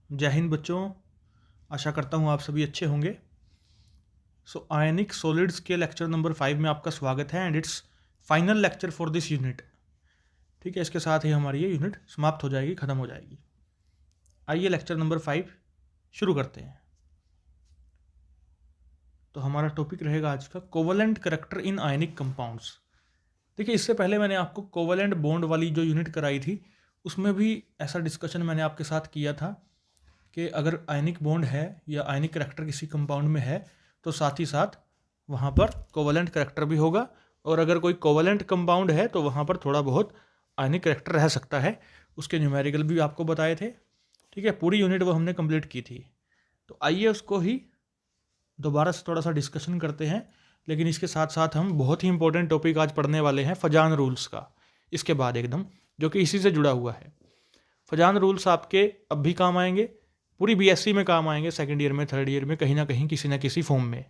जय हिंद बच्चों, आशा करता हूँ आप सभी अच्छे होंगे। सो आयनिक सॉलिड्स के लेक्चर नंबर 5 में आपका स्वागत है and it's final lecture for this unit. ठीक है, इसके साथ ही हमारी ये यूनिट समाप्त हो जाएगी, ख़त्म हो जाएगी। आइए लेक्चर नंबर 5 शुरू करते हैं। तो हमारा टॉपिक रहेगा आज का कोवलेंट करैक्टर इन आयनिक कंपाउंड्स। देखिए, इससे पहले मैंने आपको कोवलेंट बॉन्ड वाली जो यूनिट कराई थी उसमें भी ऐसा डिस्कशन मैंने आपके साथ किया था कि अगर आयनिक बॉन्ड है या आयनिक करैक्टर किसी कंपाउंड में है तो साथ ही साथ वहाँ पर कोवलेंट करैक्टर भी होगा, और अगर कोई कोवलेंट कंपाउंड है तो वहाँ पर थोड़ा बहुत आयनिक करैक्टर रह सकता है। उसके न्यूमेरिकल भी आपको बताए थे। ठीक है, पूरी यूनिट वो हमने कंप्लीट की थी। तो आइए उसको ही दोबारा से थोड़ा सा डिस्कशन करते हैं, लेकिन इसके साथ साथ हम बहुत ही इंपॉर्टेंट टॉपिक आज पढ़ने वाले हैं फजान रूल्स का, इसके बाद एकदम, जो कि इसी से जुड़ा हुआ है। फजान रूल्स आपके अब भी काम आएंगे, पूरी बीएससी में काम आएंगे, सेकंड ईयर में, थर्ड ईयर में, कहीं ना कहीं किसी ना किसी फॉर्म में।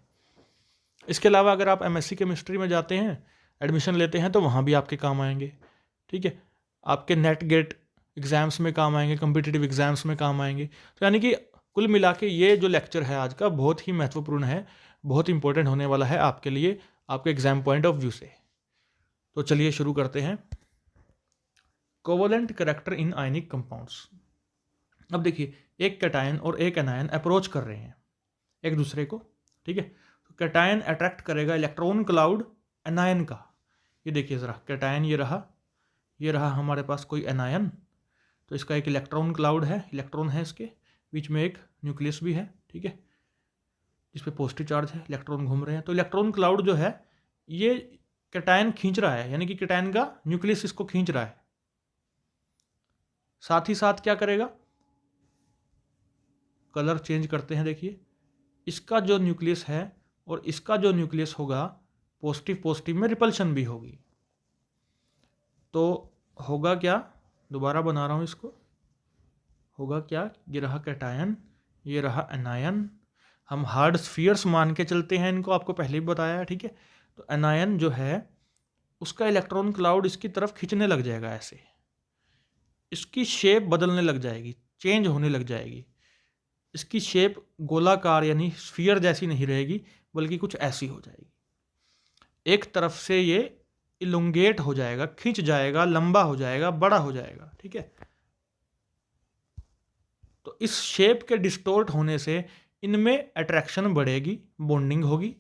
इसके अलावा अगर आप एमएससी केमिस्ट्री में जाते हैं, एडमिशन लेते हैं, तो वहाँ भी आपके काम आएंगे। ठीक है, आपके नेट गेट एग्ज़ाम्स में काम आएंगे, कम्पिटिटिव एग्ज़ाम्स में काम आएंगे। तो यानी कि कुल मिला के ये जो लेक्चर है आज का बहुत ही महत्वपूर्ण है, बहुत इंपॉर्टेंट होने वाला है आपके लिए, आपके एग्ज़ाम पॉइंट ऑफ व्यू से। तो चलिए शुरू करते हैं। कोवलेंट करैक्टर इन आयनिक कंपाउंड्स। अब देखिए, एक कैटायन और एक एनायन अप्रोच कर रहे हैं एक दूसरे को। ठीक है, तो कैटायन अट्रैक्ट करेगा इलेक्ट्रॉन क्लाउड एनायन का। ये देखिए ज़रा, कैटायन ये रहा हमारे पास कोई एनायन, तो इसका एक इलेक्ट्रॉन क्लाउड है, इलेक्ट्रॉन है इसके बीच में, एक न्यूक्लियस भी है। ठीक है, जिस पे पॉजिटिव चार्ज है, इलेक्ट्रॉन घूम रहे हैं। तो इलेक्ट्रॉन क्लाउड जो है ये कैटायन खींच रहा है, यानी कि कैटायन का न्यूक्लियस इसको खींच रहा है। साथ ही साथ क्या करेगा, कलर चेंज करते हैं। देखिए, इसका जो न्यूक्लियस है और इसका जो न्यूक्लियस होगा, पॉजिटिव पॉजिटिव में रिपल्शन भी होगी। तो होगा क्या, दोबारा बना रहा हूँ इसको, होगा क्या, ये रहा कैटायन, ये रहा एनायन। हम हार्ड स्फीयर्स मान के चलते हैं इनको, आपको पहले भी बताया है। ठीक है, तो एनायन जो है उसका इलेक्ट्रॉन क्लाउड इसकी तरफ खींचने लग जाएगा, ऐसे इसकी शेप बदलने लग जाएगी, चेंज होने लग जाएगी। इसकी शेप गोलाकार यानी स्फीयर जैसी नहीं रहेगी, बल्कि कुछ ऐसी हो जाएगी। एक तरफ से ये इलोंगेट हो जाएगा, खिंच जाएगा, लंबा हो जाएगा, बड़ा हो जाएगा। ठीक है, तो इस शेप के डिस्टोर्ट होने से इनमें अट्रैक्शन बढ़ेगी, बॉन्डिंग होगी,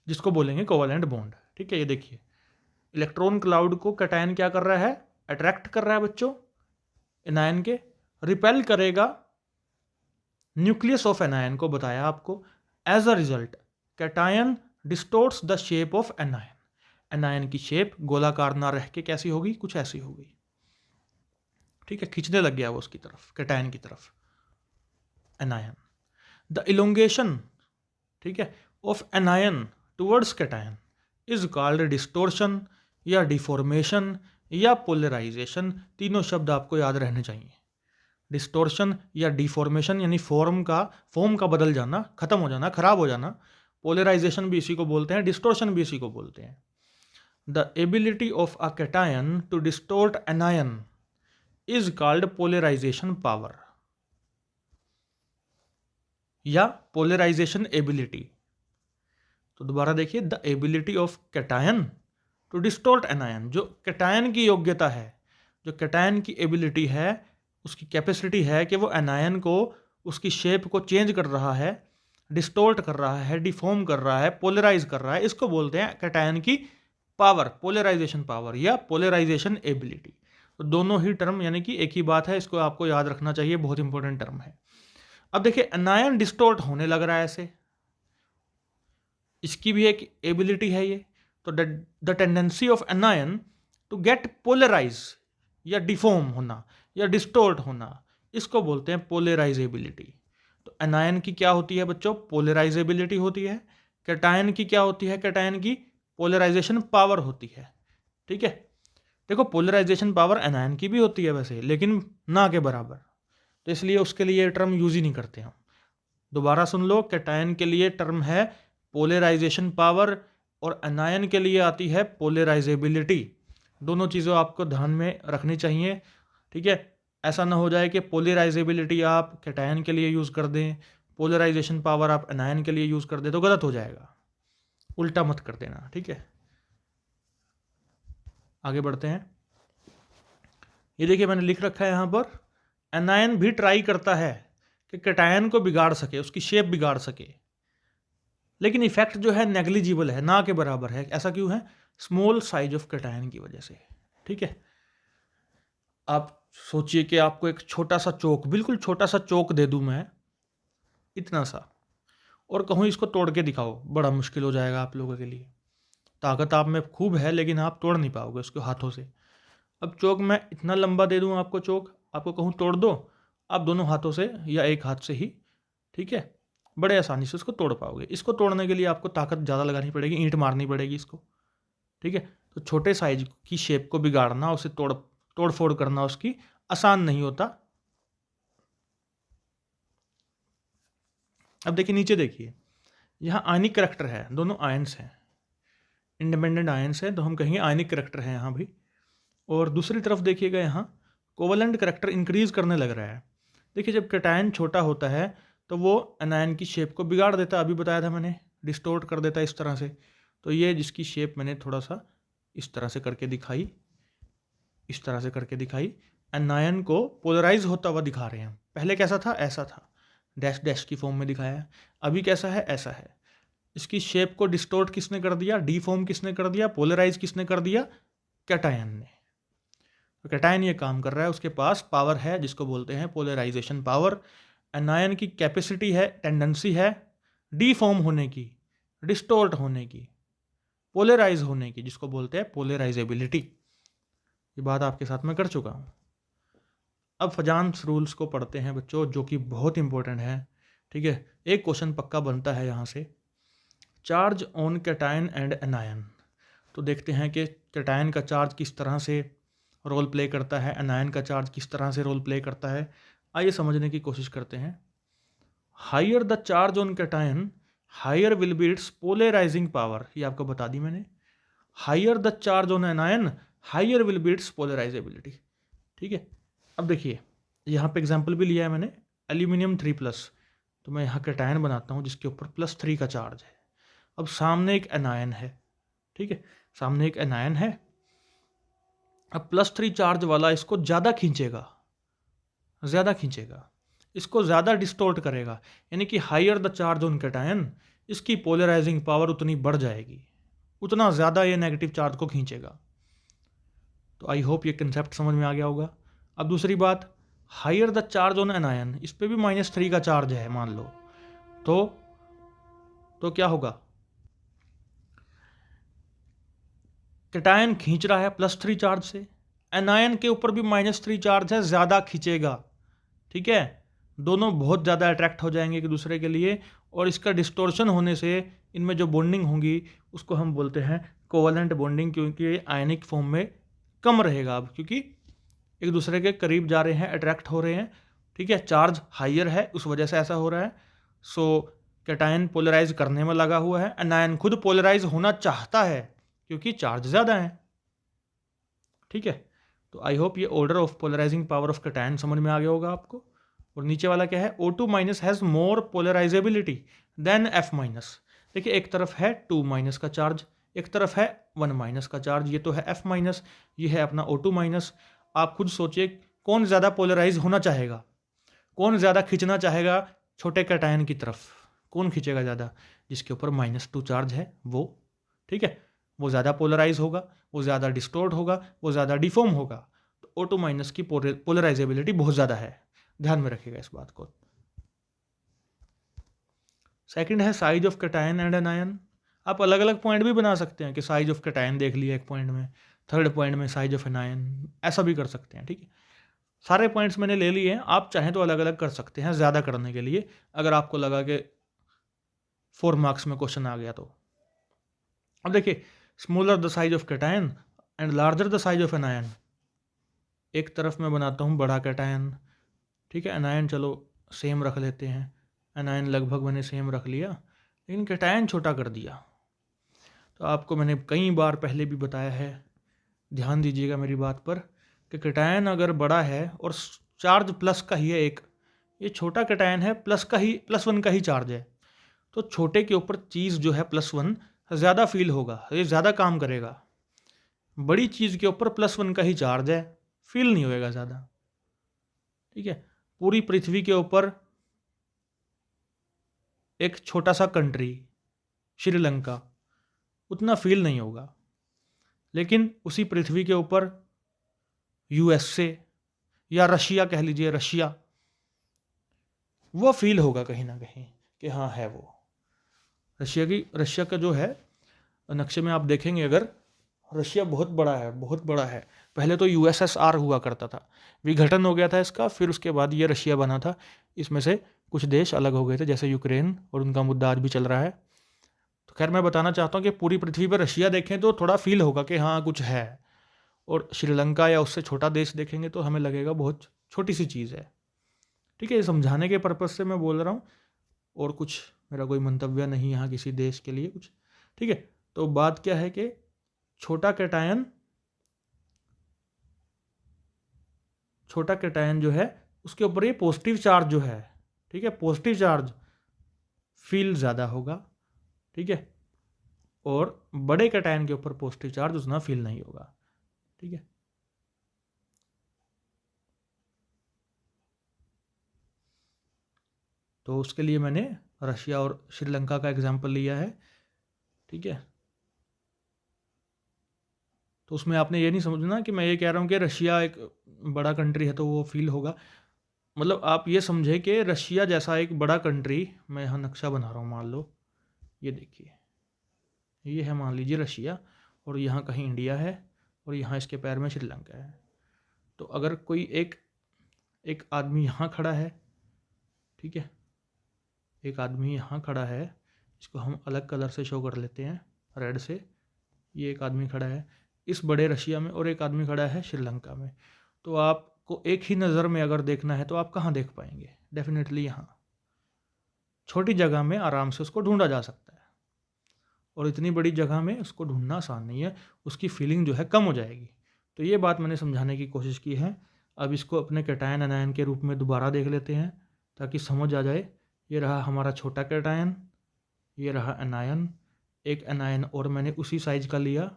जिसको बोलेंगे कोवलेंट बॉन्ड। ठीक है, ये देखिए, इलेक्ट्रॉन क्लाउड को कैटायन क्या कर रहा है, अट्रैक्ट कर रहा है बच्चों एनायन के, रिपेल करेगा न्यूक्लियस ऑफ एनायन को, बताया आपको। As a result cation distorts the shape of anion, anion की शेप गोलाकार ना रह के कैसी होगी, कुछ ऐसी होगी। ठीक है, खींचने लग गया वो उसकी तरफ, कैटायन की तरफ, एनायन। द इलोंगेशन, ठीक है, of anion towards cation is called distortion या डिफॉर्मेशन या पोलराइजेशन। तीनों शब्द आपको याद रहने चाहिए। डिस्टोर्शन या डिफॉर्मेशन यानी फॉर्म का बदल जाना, खत्म हो जाना, खराब हो जाना। पोलराइजेशन भी इसी को बोलते हैं, डिस्टोर्शन भी इसी को बोलते हैं। The ability of a cation to distort anion is called polarisation power या पोलराइजेशन एबिलिटी। तो दोबारा देखिए, the ability of cation to distort anion, जो कैटायन की योग्यता है, जो कैटायन की एबिलिटी है, उसकी कैपेसिटी है कि वो एनायन को, उसकी शेप को चेंज कर रहा है, डिस्टोर्ट कर रहा है, डिफॉर्म कर रहा है, पोलराइज कर रहा है। इसको बोलते हैं कैटायन की पावर, पोलराइजेशन पावर या पोलराइजेशन एबिलिटी। तो दोनों ही टर्म यानी कि एक ही बात है, इसको आपको याद रखना चाहिए, बहुत इंपॉर्टेंट टर्म है। अब देखिए, एनायन डिस्टोर्ट होने लग रहा है ऐसे, इसकी भी एक एबिलिटी है ये। तो the tendency of anion to get polarise या डिफॉर्म होना या डिस्टोर्ट होना, इसको बोलते हैं पोलराइजेबिलिटी। तो एनायन की क्या होती है बच्चों, पोलराइजेबिलिटी होती है। कैटायन की क्या होती है, कैटायन की पोलराइजेशन पावर होती है। ठीक है, देखो पोलराइजेशन पावर एनायन की भी होती है वैसे, लेकिन ना के बराबर, तो इसलिए उसके लिए टर्म यूज ही नहीं करते हम। दोबारा सुन लो, कैटायन के लिए टर्म है पोलराइजेशन पावर और एनायन के लिए आती है पोलराइजेबिलिटी। दोनों चीज़ों आपको ध्यान में रखनी चाहिए। ठीक है, ऐसा ना हो जाए कि पोलराइजेबिलिटी आप कैटायन के लिए यूज़ कर दें, पोलराइजेशन पावर आप एनायन के लिए यूज़ कर दें, तो गलत हो जाएगा। उल्टा मत कर देना, ठीक है। आगे बढ़ते हैं। ये देखिए मैंने लिख रखा है यहाँ पर, एनायन भी ट्राई करता है कि कैटायन को बिगाड़ सके, उसकी शेप बिगाड़ सके, लेकिन इफेक्ट जो है नेग्लिजिबल है, ना के बराबर है। ऐसा क्यों है? स्मॉल साइज ऑफ कैटायन की वजह से, ठीक है। आप सोचिए कि आपको एक छोटा सा चोक, बिल्कुल छोटा सा चोक दे दूं मैं, इतना सा, और कहूँ इसको तोड़ के दिखाओ, बड़ा मुश्किल हो जाएगा आप लोगों के लिए। ताकत आप में खूब है लेकिन आप तोड़ नहीं पाओगे उसको हाथों से। अब चोक मैं इतना लंबा दे दूँ आपको, चोक आपको कहूँ तोड़ दो, आप दोनों हाथों से या एक हाथ से ही, ठीक है, बड़े आसानी से उसको तोड़ पाओगे। इसको तोड़ने के लिए आपको ताकत ज़्यादा लगानी पड़ेगी, ईंट मारनी पड़ेगी इसको, ठीक है। तो छोटे साइज की शेप को बिगाड़ना, उसे तोड़ फोड़ करना उसकी आसान नहीं होता। अब देखिए नीचे देखिए, यहाँ आयनिक करैक्टर है, दोनों आयन्स हैं, इंडिपेंडेंट आयन्स हैं, तो हम कहेंगे आयनिक करैक्टर है यहाँ भी। और दूसरी तरफ देखिएगा यहाँ कोवलेंट करैक्टर इंक्रीज करने लग रहा है। देखिए जब कैटायन छोटा होता है तो वो एनायन की शेप को बिगाड़ देता है, अभी बताया था मैंने, डिस्टोर्ट कर देता है इस तरह से। तो ये जिसकी शेप मैंने थोड़ा सा इस तरह से करके दिखाई, इस तरह से करके दिखाई, एनायन को पोलराइज होता हुआ दिखा रहे हैं। पहले कैसा था? ऐसा था, डैश डैश की फॉर्म में दिखाया है। अभी कैसा है? ऐसा है। इसकी शेप को डिस्टोर्ट किसने कर दिया? डीफॉर्म किसने कर दिया? पोलराइज किसने कर दिया? कैटायन ने। तो कैटायन ये काम कर रहा है, उसके पास पावर है जिसको बोलते हैं पोलराइजेशन पावर। एनायन की कैपेसिटी है, टेंडेंसी है डीफॉर्म होने की, डिस्टोर्ट होने की, पोलराइज होने की, जिसको बोलते हैं पोलराइजेबिलिटी। ये बात आपके साथ में कर चुका हूँ। अब फजान्स रूल्स को पढ़ते हैं बच्चों, जो कि बहुत इंपॉर्टेंट है, ठीक है। एक क्वेश्चन पक्का बनता है यहाँ से, charge on cation and anion. तो देखते हैं कि कैटायन का चार्ज किस तरह से रोल प्ले करता है, एनायन का चार्ज किस तरह से रोल प्ले करता है। आइए समझने की कोशिश करते हैं। Higher the charge on cation, higher will be its polarising power, ये आपको बता दी मैंने। Higher the charge on anion, higher will be its polarisability, ठीक है। अब देखिए यहाँ पे एग्जाम्पल भी लिया है मैंने, एल्यूमिनियम 3+। तो मैं यहाँ कैटायन बनाता हूँ जिसके ऊपर +3 का चार्ज है। अब सामने एक एनायन है, ठीक है, सामने एक एनायन है। अब +3 चार्ज वाला इसको ज़्यादा खींचेगा, इसको ज़्यादा डिस्टोर्ट करेगा, यानी कि higher the charge on cation, इसकी पोलराइजिंग पावर उतनी बढ़ जाएगी, उतना ज़्यादा ये नेगेटिव चार्ज को खींचेगा। तो आई होप ये कंसेप्ट समझ में आ गया होगा। अब दूसरी बात, higher the charge on anion, इस पर भी -3 का चार्ज है मान लो, तो क्या होगा? कैटायन खींच रहा है +3 चार्ज से, एनायन के ऊपर भी -3 चार्ज है, ज़्यादा खींचेगा, ठीक है। दोनों बहुत ज़्यादा अट्रैक्ट हो जाएंगे एक दूसरे के लिए, और इसका डिस्टोर्शन होने से इनमें जो बॉन्डिंग होगी उसको हम बोलते हैं कोवलेंट बॉन्डिंग, क्योंकि आयनिक फॉर्म में कम रहेगा अब, क्योंकि एक दूसरे के करीब जा रहे हैं, अट्रैक्ट हो रहे हैं, ठीक है। चार्ज हायर है उस वजह से ऐसा हो रहा है। सो कैटायन पोलराइज करने में लगा हुआ है, एनायन खुद पोलराइज होना चाहता है क्योंकि चार्ज ज़्यादा है, ठीक है। तो आई होप ये order of polarising power of cation समझ में आ गया होगा आपको। और नीचे वाला क्या है? O2- has more polarisability than F-। देखिए एक तरफ है 2- का चार्ज, एक तरफ है 1- का चार्ज, ये तो है F-, ये है अपना O2-। आप खुद सोचिए कौन ज़्यादा पोलराइज होना चाहेगा, कौन ज़्यादा खींचना चाहेगा छोटे कैटायन की तरफ, कौन खींचेगा ज़्यादा? जिसके ऊपर -2 चार्ज है वो, ठीक है, वो ज़्यादा पोलराइज होगा, वो ज़्यादा डिस्टोर्ट होगा, वो ज़्यादा डिफॉर्म होगा। तो O2- की पोलराइजेबिलिटी बहुत ज़्यादा है, ध्यान में रखिएगा इस बात को। सेकंड है size of cation and anion. आप अलग अलग पॉइंट भी बना सकते हैं कि साइज ऑफ कैटायन देख लिया एक पॉइंट में, थर्ड पॉइंट में साइज ऑफ एनायन, ऐसा भी कर सकते हैं, ठीक है। सारे पॉइंट्स मैंने ले लिए हैं, आप चाहें तो अलग अलग कर सकते हैं ज़्यादा करने के लिए, अगर आपको लगा कि 4 मार्क्स में क्वेश्चन आ गया तो। अब देखिए, smaller the size of cation and larger the size of anion. एक तरफ मैं बनाता हूँ बड़ा कैटायन, ठीक है, एनायन चलो सेम रख लेते हैं, एनायन लगभग मैंने सेम रख लिया, लेकिन कैटायन छोटा कर दिया। तो आपको मैंने कई बार पहले भी बताया है, ध्यान दीजिएगा मेरी बात पर, कि कैटायन अगर बड़ा है और चार्ज प्लस का ही है एक, ये छोटा कैटायन है, +1 का ही चार्ज है, तो छोटे के ऊपर चीज़ जो है +1 ज़्यादा फील होगा, ये ज़्यादा काम करेगा। बड़ी चीज़ के ऊपर +1 का ही चार्ज है, फील नहीं होएगा ज़्यादा। ठीक है, पूरी पृथ्वी के ऊपर एक छोटा सा कंट्री श्रीलंका, उतना फील नहीं होगा, लेकिन उसी पृथ्वी के ऊपर यूएसए या रशिया कह लीजिए, रशिया, वो फील होगा कहीं ना कहीं कि हाँ है वो। रशिया का जो है नक्शे में आप देखेंगे अगर, रशिया बहुत बड़ा है, बहुत बड़ा है। पहले तो यूएसएसआर हुआ करता था, विघटन हो गया था इसका, फिर उसके बाद ये रशिया बना था। इसमें से कुछ देश अलग हो गए थे, जैसे यूक्रेन, और उनका मुद्दा आज भी चल रहा है। तो खैर मैं बताना चाहता हूँ कि पूरी पृथ्वी पर रशिया देखें तो थोड़ा फील होगा कि हाँ कुछ है, और श्रीलंका या उससे छोटा देश देखेंगे तो हमें लगेगा बहुत छोटी सी चीज़ है। ठीक है, ये समझाने के पर्पज़ से मैं बोल रहा हूँ, और कुछ मेरा कोई मंतव्य नहीं यहाँ किसी देश के लिए कुछ। ठीक है, तो बात क्या है कि छोटा कैटायन जो है उसके ऊपर ये पॉजिटिव चार्ज जो है, ठीक है, पॉजिटिव चार्ज फील ज़्यादा होगा। ठीक है, और बड़े कैटायन के ऊपर पॉजिटिव चार्ज उतना फील नहीं होगा। ठीक है, तो उसके लिए मैंने रशिया और श्रीलंका का एग्जाम्पल लिया है। ठीक है, तो उसमें आपने ये नहीं समझना कि मैं ये कह रहा हूँ कि रशिया एक बड़ा कंट्री है तो वो फील होगा। मतलब आप ये समझे कि रशिया जैसा एक बड़ा कंट्री, मैं यहाँ नक्शा बना रहा हूँ, मान लो ये देखिए, ये है मान लीजिए रशिया, और यहाँ कहीं इंडिया है, और यहाँ इसके पैर में श्रीलंका है। तो अगर कोई एक आदमी यहाँ खड़ा है, ठीक है, एक आदमी यहाँ खड़ा है, इसको हम अलग कलर से शो कर लेते हैं, रेड से। ये एक आदमी खड़ा है इस बड़े रशिया में, और एक आदमी खड़ा है श्रीलंका में। तो आपको एक ही नज़र में अगर देखना है तो आप कहाँ देख पाएंगे? डेफिनेटली यहाँ, छोटी जगह में आराम से उसको ढूंढा जा सकता है, और इतनी बड़ी जगह में उसको ढूंढना आसान नहीं है, उसकी फीलिंग जो है कम हो जाएगी। तो ये बात मैंने समझाने की कोशिश की है। अब इसको अपने कैटायन एनायन के रूप में दोबारा देख लेते हैं ताकि समझ आ जाए। ये रहा हमारा छोटा कैटायन, ये रहा एनायन, एक एनायन और मैंने उसी साइज का लिया,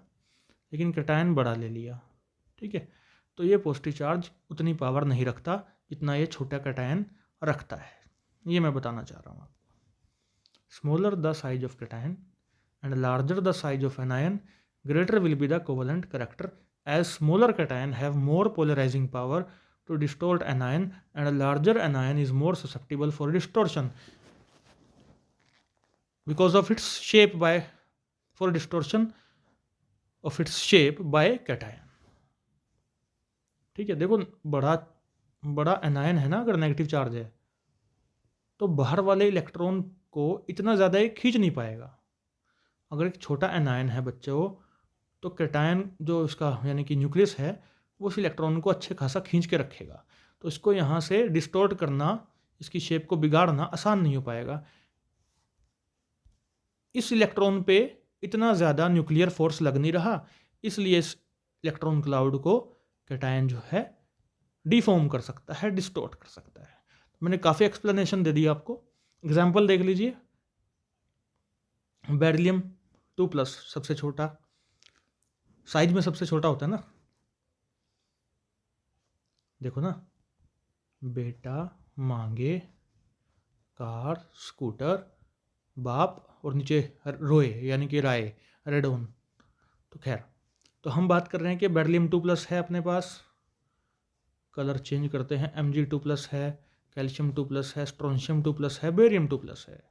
लेकिन कैटायन बड़ा ले लिया। ठीक है, तो ये पॉजिटिव चार्ज उतनी पावर नहीं रखता जितना ये छोटा कैटायन रखता है, ये मैं बताना चाह रहा हूँ आपको। Smaller the size of cation and larger the size of anion, greater will be the covalent character, as smaller cation have more polarizing power to distort anion, and a larger anion is more susceptible for distortion because of its shape by for distortion of its shape by cation। ठीक है, देखो बड़ा anion है ना, अगर negative charge है तो बाहर वाले इलेक्ट्रॉन को इतना ज़्यादा ये खींच नहीं पाएगा। अगर एक छोटा एनायन है बच्चों, तो कैटायन जो इसका यानी कि न्यूक्लियस है वो उस इलेक्ट्रॉन को अच्छे खासा खींच के रखेगा, तो इसको यहाँ से डिस्टॉर्ट करना, इसकी शेप को बिगाड़ना आसान नहीं हो पाएगा। इस इलेक्ट्रॉन पे इतना ज़्यादा न्यूक्लियर फोर्स लग नहीं रहा, इसलिए इस इलेक्ट्रॉन क्लाउड को कैटायन जो है डिफॉर्म कर सकता है, डिस्टॉर्ट कर सकता है। मैंने काफ़ी एक्सप्लेनेशन दे दी आपको। एग्जाम्पल देख लीजिए, बेरिलियम 2+ सबसे छोटा, साइज में सबसे छोटा होता है ना, देखो ना, बेटा मांगे कार स्कूटर बाप, और नीचे रोए यानी कि राय, रेडोन। तो खैर, तो हम बात कर रहे हैं कि बेरिलियम 2+ है अपने पास, कलर चेंज करते हैं, Mg2+ है, कैल्शियम 2+ है, स्ट्रोंशियम 2+ है, बेरियम 2+ है।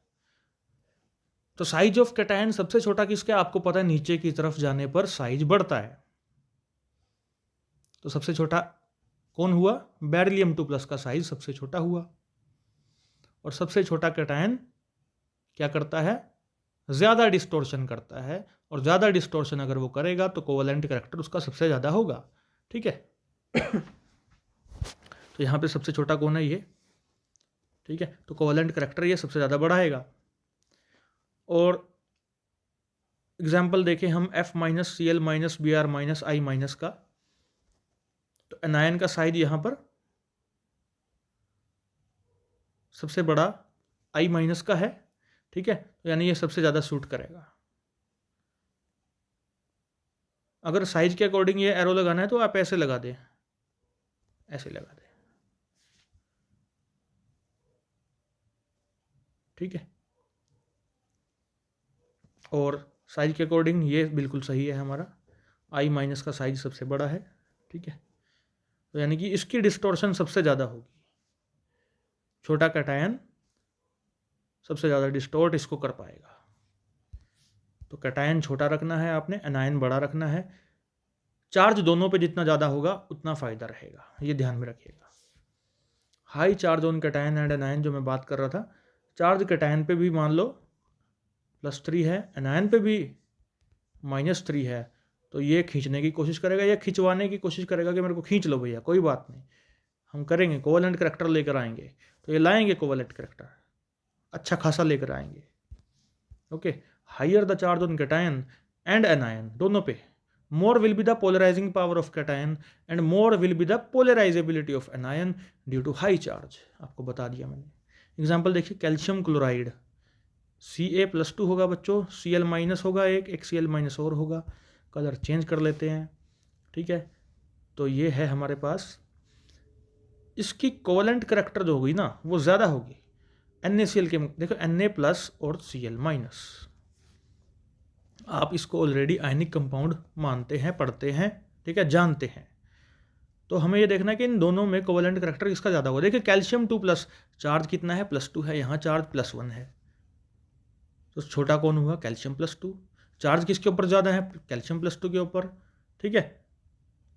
तो साइज ऑफ कैटायन सबसे छोटा किसका, आपको पता है नीचे की तरफ जाने पर साइज बढ़ता है, तो सबसे छोटा कौन हुआ? बेरिलियम 2+ का साइज सबसे छोटा हुआ। और सबसे छोटा कैटायन क्या करता है? ज़्यादा डिस्टोर्शन करता है, और ज़्यादा डिस्टोर्शन अगर वो करेगा तो कोवलेंट कैरेक्टर उसका सबसे ज़्यादा होगा। ठीक है तो यहाँ पे सबसे छोटा कौन है? ये। ठीक है, तो कोवलेंट कैरेक्टर ये सबसे ज़्यादा बढ़ाएगा। और एग्जाम्पल देखें हम F-Cl- Br- I- का, तो एनायन का साइज यहाँ पर सबसे बड़ा I माइनस का है, ठीक है, तो यानी ये सबसे ज़्यादा सूट करेगा। अगर साइज के अकॉर्डिंग ये एरो लगाना है तो आप ऐसे लगा दें, ऐसे लगा दें, ठीक है। और साइज के अकॉर्डिंग ये बिल्कुल सही है, हमारा I माइनस का साइज सबसे बड़ा है, ठीक है, तो यानी कि इसकी डिस्टॉर्शन सबसे ज़्यादा होगी। छोटा कैटायन सबसे ज़्यादा डिस्टॉर्ट इसको कर पाएगा। तो कैटायन छोटा रखना है आपने, एनायन बड़ा रखना है। चार्ज दोनों पे जितना ज़्यादा होगा उतना फ़ायदा रहेगा, ये ध्यान में रखिएगा। High charge on cation and anion जो मैं बात कर रहा था, चार्ज कैटायन पे भी मान लो +3 है, एनायन पे भी -3 है, तो ये खींचने की कोशिश करेगा या खिंचवाने की कोशिश करेगा कि मेरे को खींच लो भैया, कोई बात नहीं, हम करेंगे, कोवेलेंट करैक्टर लेकर आएंगे। तो ये लाएंगे कोवेलेंट करैक्टर, अच्छा खासा लेकर आएंगे। Okay, higher the charge on cation and anion, दोनों पे, more will be the polarizing power of cation and more will be the polarizability of anion due to high charge। आपको बता दिया मैंने। एग्जाम्पल देखिए, कैल्शियम क्लोराइड Ca+2 होगा बच्चों, Cl- होगा, एक Cl- और होगा। कलर चेंज कर लेते हैं, ठीक है। तो ये है हमारे पास, इसकी कोवेलेंट करैक्टर जो होगी ना वो ज़्यादा होगी NaCl के, देखो Na+ और Cl-। आप इसको ऑलरेडी आयनिक कंपाउंड मानते हैं, पढ़ते हैं, ठीक है, जानते हैं। तो हमें ये देखना है कि इन दोनों में कोवेलेंट करैक्टर किसका ज़्यादा होगा। देखिए कैल्शियम 2+, चार्ज कितना है, +2 है, यहाँ चार्ज +1 है, तो छोटा कौन हुआ, कैल्शियम +2। चार्ज किसके ऊपर ज़्यादा है, कैल्शियम +2 के ऊपर, ठीक है।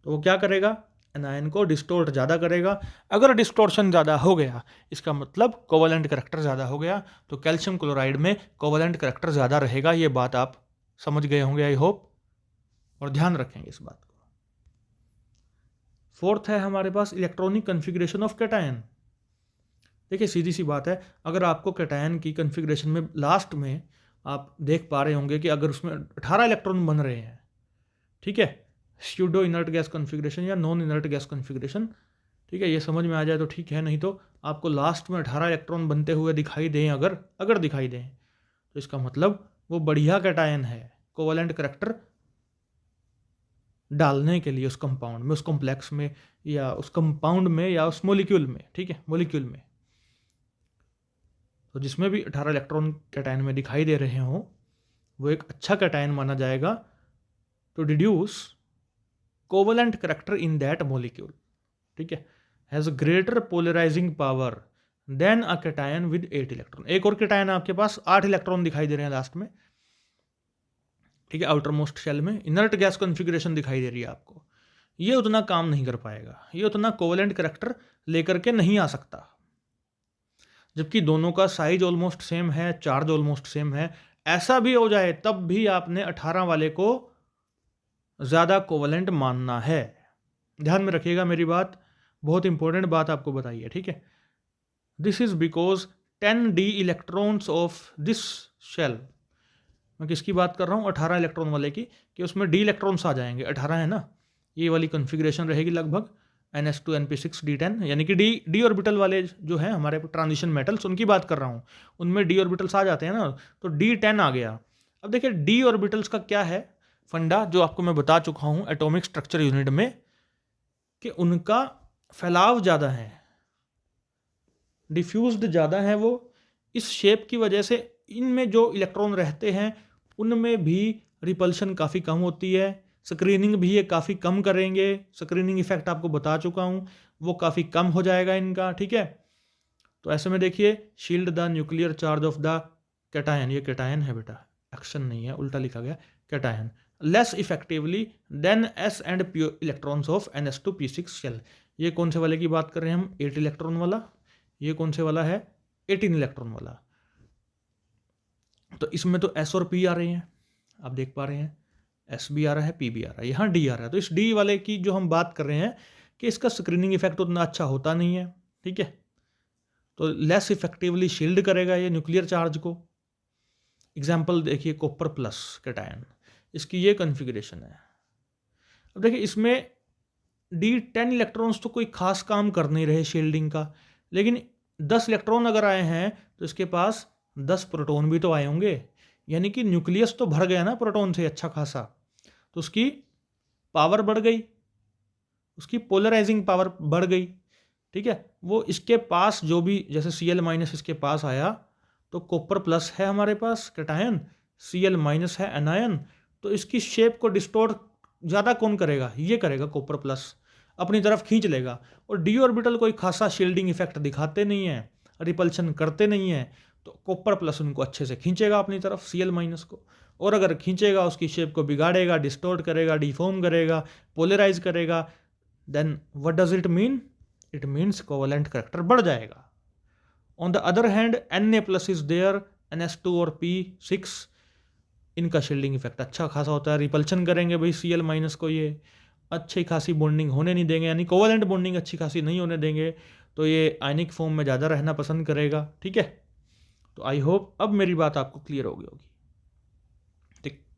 तो वो क्या करेगा, एनायन को डिस्टोर्ट ज़्यादा करेगा। अगर डिस्टोर्शन ज़्यादा हो गया इसका मतलब कोवेलेंट करैक्टर ज़्यादा हो गया, तो कैल्शियम क्लोराइड में कोवेलेंट करैक्टर ज़्यादा रहेगा। ये बात आप समझ गए होंगे आई होप, और ध्यान रखेंगे इस बात को। फोर्थ है हमारे पास इलेक्ट्रॉनिक कन्फिग्रेशन ऑफ कैटायन। देखिए सीधी सी बात है, अगर आपको कैटायन की कन्फिग्रेशन में लास्ट में आप देख पा रहे होंगे कि अगर उसमें 18 इलेक्ट्रॉन बन रहे हैं, ठीक है, स्यूडो इनर्ट गैस कन्फिग्रेशन या नॉन इनर्ट गैस कन्फिग्रेशन, ठीक है, ये समझ में आ जाए तो ठीक है, नहीं तो आपको लास्ट में 18 इलेक्ट्रॉन बनते हुए दिखाई दें, अगर दिखाई दें, तो इसका मतलब वो बढ़िया कैटायन है, कोवेलेंट करैक्टर डालने के लिए उस कंपाउंड में, उस कॉम्प्लेक्स में, या उस कंपाउंड में, या उस मोलिक्यूल में, ठीक है, मोलिक्यूल में। तो जिसमें भी 18 इलेक्ट्रॉन कैटायन में दिखाई दे रहे हों वो एक अच्छा कैटायन माना जाएगा to deduce covalent character in that molecule, ठीक है, has greater polarising power than a cation with 8 electron. एक और कैटायन आपके पास 8 इलेक्ट्रॉन दिखाई दे रहे हैं लास्ट में, ठीक है, आउटर मोस्ट शेल में इनर्ट गैस कॉन्फ़िगरेशन दिखाई दे रही है आपको, ये उतना काम नहीं कर पाएगा, ये उतना कोवेलेंट करैक्टर लेकर के नहीं आ सकता। जबकि दोनों का साइज ऑलमोस्ट सेम है, चार्ज ऑलमोस्ट सेम है, ऐसा भी हो जाए तब भी आपने 18 वाले को ज़्यादा कोवेलेंट मानना है। ध्यान में रखिएगा मेरी बात, बहुत इंपॉर्टेंट बात आपको बताई है, ठीक है। This is because 10d electrons of this shell, मैं किसकी बात कर रहा हूँ, 18 इलेक्ट्रॉन वाले की, कि उसमें डी इलेक्ट्रॉन्स आ जाएंगे, 18 है ना, ये वाली कन्फिग्रेशन रहेगी लगभग NH2 NP6 D10, यानी कि डी ऑर्बिटल वाले जो हैं हमारे ट्रांजिशन मेटल्स, उनकी बात कर रहा हूँ, उनमें डी ऑर्बिटल्स आ जाते हैं ना, तो D10 आ गया। अब देखिए डी ऑर्बिटल्स का क्या है फंडा, जो आपको मैं बता चुका हूँ एटॉमिक स्ट्रक्चर यूनिट में, कि उनका फैलाव ज़्यादा है, डिफ्यूज्ड ज़्यादा है वो, इस शेप की वजह से इनमें जो इलेक्ट्रॉन रहते हैं उनमें भी रिपल्शन काफ़ी कम होती है, स्क्रीनिंग भी ये काफ़ी कम करेंगे, स्क्रीनिंग इफेक्ट आपको बता चुका हूँ, वो काफ़ी कम हो जाएगा इनका, ठीक है। तो ऐसे में देखिए, shield the nuclear charge of the cation, ये कैटायन है बेटा, एक्शन नहीं है, उल्टा लिखा गया, cation, less effectively than S and P electrons of NH2P6 shell. ये कौन से वाले की बात कर रहे हैं हम, 8 इलेक्ट्रॉन वाला, ये कौन से वाला है, 18 इलेक्ट्रॉन वाला। तो इसमें तो S और P आ रहे हैं, आप देख पा रहे हैं, S भी आ रहा है, P भी आ रहा है, यहाँ D आ रहा है। तो इस D वाले की जो हम बात कर रहे हैं कि इसका स्क्रीनिंग इफेक्ट उतना अच्छा होता नहीं है, ठीक है, तो लेस इफेक्टिवली शील्ड करेगा ये न्यूक्लियर चार्ज को। एग्जाम्पल देखिए, कॉपर प्लस कैटायन, इसकी ये कन्फिग्रेशन है। अब देखिए इसमें D10 इलेक्ट्रॉन्स तो कोई खास काम कर नहीं रहे शील्डिंग का, लेकिन 10 इलेक्ट्रॉन अगर आए हैं तो इसके पास 10 प्रोटॉन भी तो आए होंगे, यानी कि न्यूक्लियस तो भर गया ना प्रोटॉन से अच्छा खासा, तो उसकी पावर बढ़ गई, उसकी पोलराइजिंग पावर बढ़ गई। ठीक है, वो इसके पास जो भी, जैसे Cl- इसके पास आया तो कॉपर प्लस है हमारे पास कैटायन, Cl- है एनायन, तो इसकी शेप को डिस्टोर्ट ज़्यादा कौन करेगा, ये करेगा कॉपर प्लस, अपनी तरफ खींच लेगा। और डी ऑर्बिटल कोई खासा शील्डिंग इफेक्ट दिखाते नहीं है, रिपल्शन करते नहीं है, तो कॉपर प्लस उनको अच्छे से खींचेगा अपनी तरफ Cl- को, और अगर खींचेगा उसकी शेप को बिगाड़ेगा, डिस्टोर्ट करेगा, डिफॉर्म करेगा, पोलराइज करेगा, then what does it mean, it means covalent character बढ़ जाएगा। On the other hand Na+ is there, NS2 और P6, इनका शील्डिंग इफेक्ट अच्छा खासा होता है, रिपल्शन करेंगे भाई Cl- को, ये अच्छी खासी बॉन्डिंग होने नहीं देंगे, यानी कोवेलेंट बॉन्डिंग अच्छी खासी नहीं होने देंगे, तो ये आयनिक फॉर्म में ज़्यादा रहना पसंद करेगा। ठीक है, तो आई होप अब मेरी बात आपको क्लियर हो गई होगी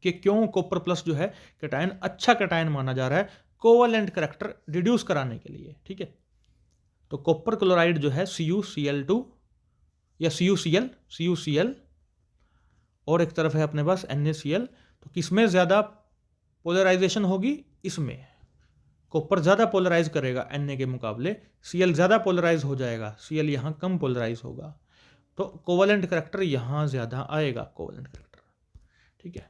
कि क्यों कॉपर प्लस जो है कैटायन अच्छा कैटायन माना जा रहा है कोवेलेंट करेक्टर रिड्यूस कराने के लिए। ठीक है, तो कॉपर क्लोराइड जो है CuCl2 या CuCl और एक तरफ है अपने पास NaCl, तो किसमें ज़्यादा पोलराइजेशन होगी, इसमें कॉपर ज़्यादा पोलराइज करेगा Na के मुकाबले, Cl ज़्यादा पोलराइज हो जाएगा, Cl यहाँ कम पोलराइज होगा, तो कोवेलेंट करेक्टर यहाँ ज़्यादा आएगा कोवेलेंट करेक्टर। ठीक है,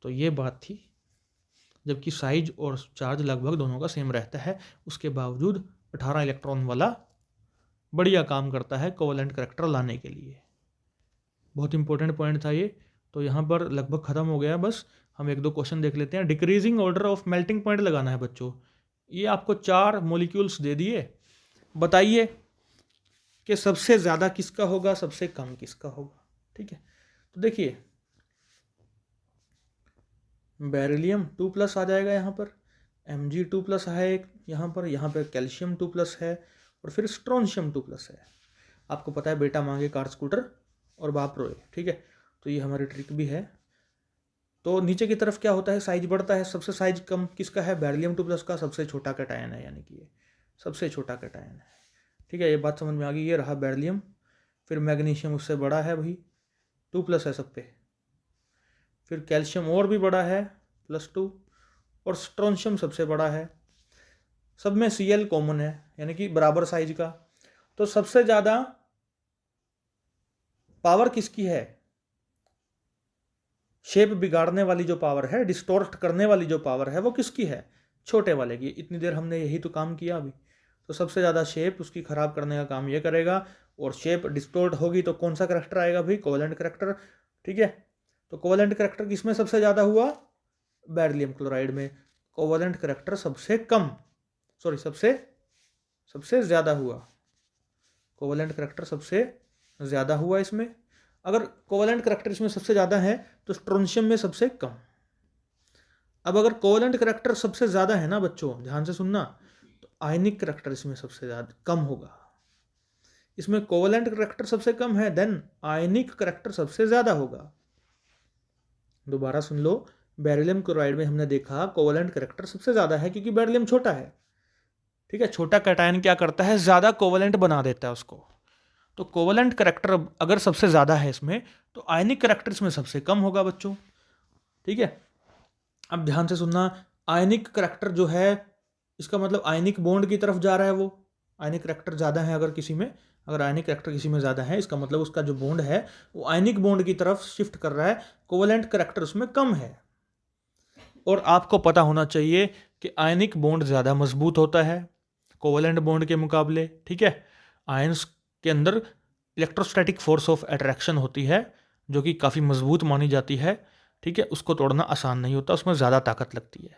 तो ये बात थी, जबकि साइज और चार्ज लगभग दोनों का सेम रहता है, उसके बावजूद 18 इलेक्ट्रॉन वाला बढ़िया काम करता है कोवेलेंट करेक्टर लाने के लिए। बहुत इंपॉर्टेंट पॉइंट था ये। तो यहाँ पर लगभग ख़त्म हो गया, बस हम एक दो क्वेश्चन देख लेते हैं। Decreasing order of melting point लगाना है बच्चों। ये आपको 4 मॉलिक्यूल्स दे दिए, बताइए कि सबसे ज़्यादा किसका होगा, सबसे कम किसका होगा। ठीक है, तो देखिए बेरिलियम 2+ आ जाएगा यहाँ पर, Mg2+ है एक यहाँ पर कैल्शियम 2+ है, और फिर स्ट्रोंशियम 2+ है। आपको पता है बेटा मांगे कार स्कूटर और बाप रोए। ठीक है, तो ये हमारी ट्रिक भी है। तो नीचे की तरफ क्या होता है, साइज बढ़ता है, सबसे साइज कम किसका है, बेरिलियम 2+ का सबसे छोटा कैटायन है, यानी कि ये सबसे छोटा कैटायन है। ठीक है, ये बात समझ में आ गई। ये रहा बेरिलियम, फिर मैग्नीशियम उससे बड़ा है भाई, 2+ है सब पे, फिर कैल्शियम और भी बड़ा है +2, और स्ट्रोंशियम सबसे बड़ा है। सब में Cl कॉमन है, यानी कि बराबर साइज का। तो सबसे ज़्यादा पावर किसकी है, शेप बिगाड़ने वाली जो पावर है, डिस्टोर्ट करने वाली जो पावर है, वो किसकी है, छोटे वाले की। इतनी देर हमने यही तो काम किया अभी। तो सबसे ज़्यादा शेप उसकी ख़राब करने का काम ये करेगा, और शेप डिस्टोर्ट होगी तो कौन सा करेक्टर आएगा भाई, कोवेलेंट करेक्टर। ठीक है, तो कोवेलेंट करेक्टर किसमें सबसे ज़्यादा हुआ, बेरिलियम क्लोराइड में। कोवेलेंट करेक्टर सबसे कम, सॉरी सबसे ज़्यादा हुआ, कोवेलेंट करेक्टर सबसे ज़्यादा हुआ इसमें। अगर कोवेलेंट करेक्टर इसमें सबसे ज़्यादा है तो स्ट्रोंशियम में सबसे कम। अब अगर कोवेलेंट करेक्टर सबसे ज़्यादा है ना बच्चों, ध्यान से सुनना, तो आयनिक करेक्टर इसमें सबसे ज़्यादा कम होगा। इसमें कोवेलेंट करेक्टर सबसे कम है, देन आयनिक करेक्टर सबसे ज़्यादा होगा। दोबारा सुन लो, बेरिलियम क्लोराइड में हमने देखा कोवेलेंट करेक्टर सबसे ज़्यादा है, क्योंकि बेरिलियम छोटा है। ठीक है, छोटा कैटायन क्या करता है, ज़्यादा कोवेलेंट बना देता है उसको। तो कोवेलेंट करेक्टर अगर सबसे ज़्यादा है इसमें, तो आयनिक करेक्टर इसमें सबसे कम होगा बच्चों। ठीक है, अब ध्यान से सुनना, आयनिक करेक्टर जो है, इसका मतलब आयनिक बॉन्ड की तरफ जा रहा है। वो आयनिक करेक्टर ज़्यादा है अगर किसी में, अगर आयनिक करेक्टर किसी में ज़्यादा है, इसका मतलब उसका जो बॉन्ड है वो आयनिक बॉन्ड की तरफ शिफ्ट कर रहा है, कोवेलेंट करेक्टर उसमें कम है। और आपको पता होना चाहिए कि आयनिक बॉन्ड ज़्यादा मजबूत होता है कोवेलेंट बॉन्ड के मुकाबले। ठीक है, आयंस के अंदर इलेक्ट्रोस्टैटिक फोर्स ऑफ अट्रैक्शन होती है, जो कि काफ़ी मजबूत मानी जाती है। ठीक है, उसको तोड़ना आसान नहीं होता, उसमें ज़्यादा ताकत लगती है।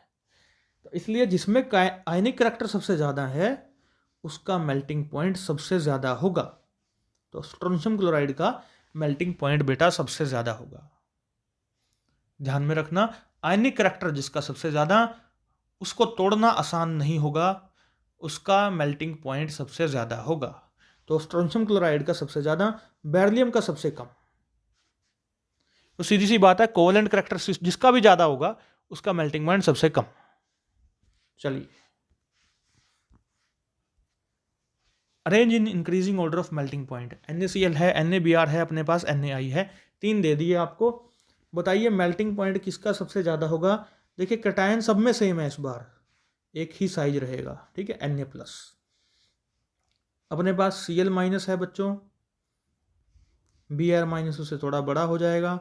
तो इसलिए जिसमें आयनिक करेक्टर सबसे ज़्यादा है, उसका मेल्टिंग पॉइंट सबसे ज़्यादा होगा। तो स्ट्रोंशियम क्लोराइड का मेल्टिंग पॉइंट बेटा सबसे ज़्यादा होगा। ध्यान में रखना, आयनिक करेक्टर जिसका सबसे ज़्यादा, उसको तोड़ना आसान नहीं होगा, उसका मेल्टिंग पॉइंट सबसे ज़्यादा होगा। तो स्ट्रोंशियम क्लोराइड का सबसे ज़्यादा, बेरिलियम का सबसे कम। तो सीधी सी बात है, कोवेलेंट करेक्टर जिसका भी ज़्यादा होगा उसका मेल्टिंग पॉइंट सबसे कम। चलिए arrange in increasing order of melting point, NaCl है, NaBr है अपने पास, NaI है, 3 दे दिए आपको। बताइए मेल्टिंग पॉइंट किसका सबसे ज़्यादा होगा। देखिए कैटायन सब में सेम है, इस बार एक ही साइज रहेगा, ठीक है, Na+। अपने पास Cl- है बच्चों, Br- उससे थोड़ा बड़ा हो जाएगा,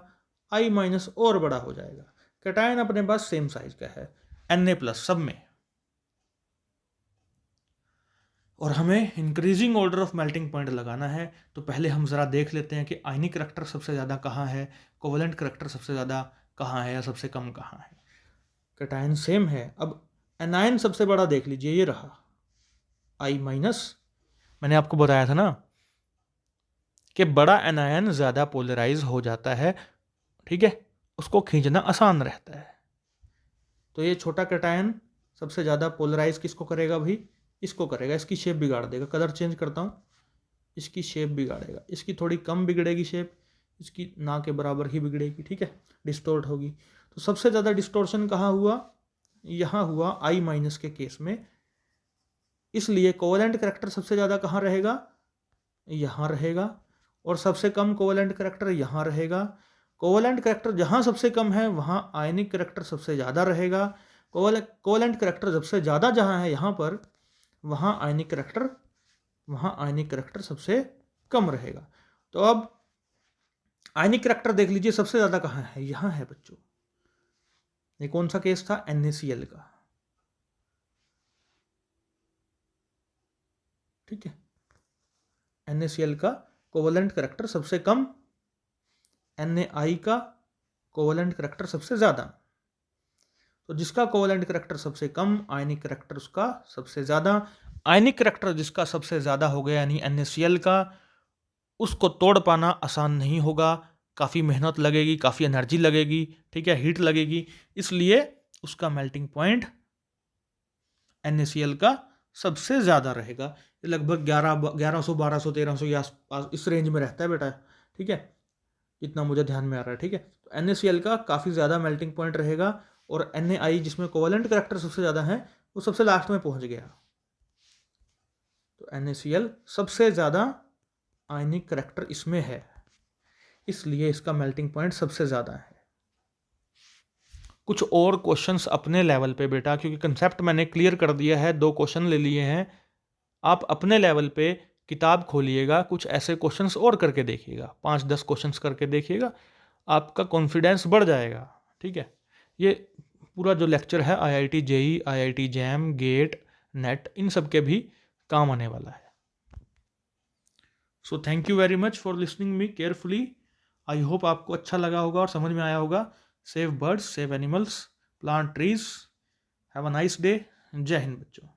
I- और बड़ा हो जाएगा। कैटायन अपने पास सेम साइज का है, Na+ सब में। और हमें increasing order of melting point लगाना है, तो पहले हम ज़रा देख लेते हैं कि आयनिक करैक्टर सबसे ज़्यादा कहाँ है, कोवेलेंट करैक्टर सबसे ज़्यादा कहाँ है या सबसे कम कहाँ है। कैटायन सेम है। अब एनायन सबसे बड़ा देख लीजिए, ये रहा I-। मैंने आपको बताया था ना कि बड़ा एनायन ज़्यादा पोलराइज हो जाता है, ठीक है, उसको खींचना आसान रहता है। तो ये छोटा कैटायन सबसे ज़्यादा पोलराइज किसको करेगा भाई, इसको करेगा, इसकी शेप बिगाड़ देगा। कलर चेंज करता हूँ, इसकी शेप बिगाड़ेगा, इसकी थोड़ी कम बिगड़ेगी शेप, इसकी ना के बराबर ही बिगड़ेगी, ठीक है, डिस्टोर्ट होगी। तो सबसे ज़्यादा डिस्टोर्शन कहाँ हुआ, यहाँ हुआ I- के केस में। इसलिए कोवेलेंट करैक्टर सबसे ज़्यादा कहाँ रहेगा, यहाँ रहेगा, और सबसे कम कोवेलेंट करैक्टर यहाँ रहेगा। कोवेलेंट करैक्टर जहाँ सबसे कम है वहाँ आयनिक करैक्टर सबसे ज़्यादा रहेगा। कोवेलेंट करैक्टर सबसे ज़्यादा जहाँ है यहाँ पर, वहाँ आयनिक करैक्टर सबसे कम रहेगा। तो अब आयनिक करैक्टर देख लीजिए सबसे ज़्यादा कहाँ है, यहाँ है बच्चों। ये कौन सा केस था, NaCl का, ठीक है। NaCl का कोवेलेंट करैक्टर सबसे कम, NaI का कोवेलेंट करैक्टर सबसे ज़्यादा। तो जिसका कोवेलेंट करैक्टर सबसे कम, आयनिक करैक्टर उसका सबसे ज़्यादा। आयनिक करैक्टर जिसका सबसे ज़्यादा हो गया यानी NaCl का, उसको तोड़ पाना आसान नहीं होगा, काफ़ी मेहनत लगेगी, काफ़ी एनर्जी लगेगी, ठीक है, हीट लगेगी। इसलिए उसका मेल्टिंग पॉइंट NaCl का सबसे ज़्यादा रहेगा। लगभग 1100 1200 1300 के आसपास इस रेंज में रहता है बेटा, ठीक है, इतना मुझे ध्यान में आ रहा है, ठीक है। तो NaCl का काफ़ी ज़्यादा मेल्टिंग पॉइंट रहेगा, और NaI जिसमें कोवेलेंट करैक्टर सबसे ज़्यादा है वो सबसे लास्ट में पहुंच गया। तो NaCl सबसे ज़्यादा आयनिक करैक्टर इसमें है, इसलिए इसका मेल्टिंग पॉइंट सबसे ज़्यादा है। कुछ और क्वेश्चंस अपने लेवल पे बेटा, क्योंकि कंसेप्ट मैंने क्लियर कर दिया है, 2 क्वेश्चन ले लिए हैं, आप अपने लेवल पे किताब खोलिएगा, कुछ ऐसे क्वेश्चंस और करके देखिएगा, 5-10 क्वेश्चंस करके देखिएगा, आपका कॉन्फिडेंस बढ़ जाएगा, ठीक है। ये पूरा जो लेक्चर है IIT JEE, IIT JAM, GATE, NET, इन सब के भी काम आने वाला है। So thank you very much for listening me carefully. I hope आपको अच्छा लगा होगा और समझ में आया होगा। Save birds, save animals, plant trees. Have a nice day. जय हिंद बच्चों।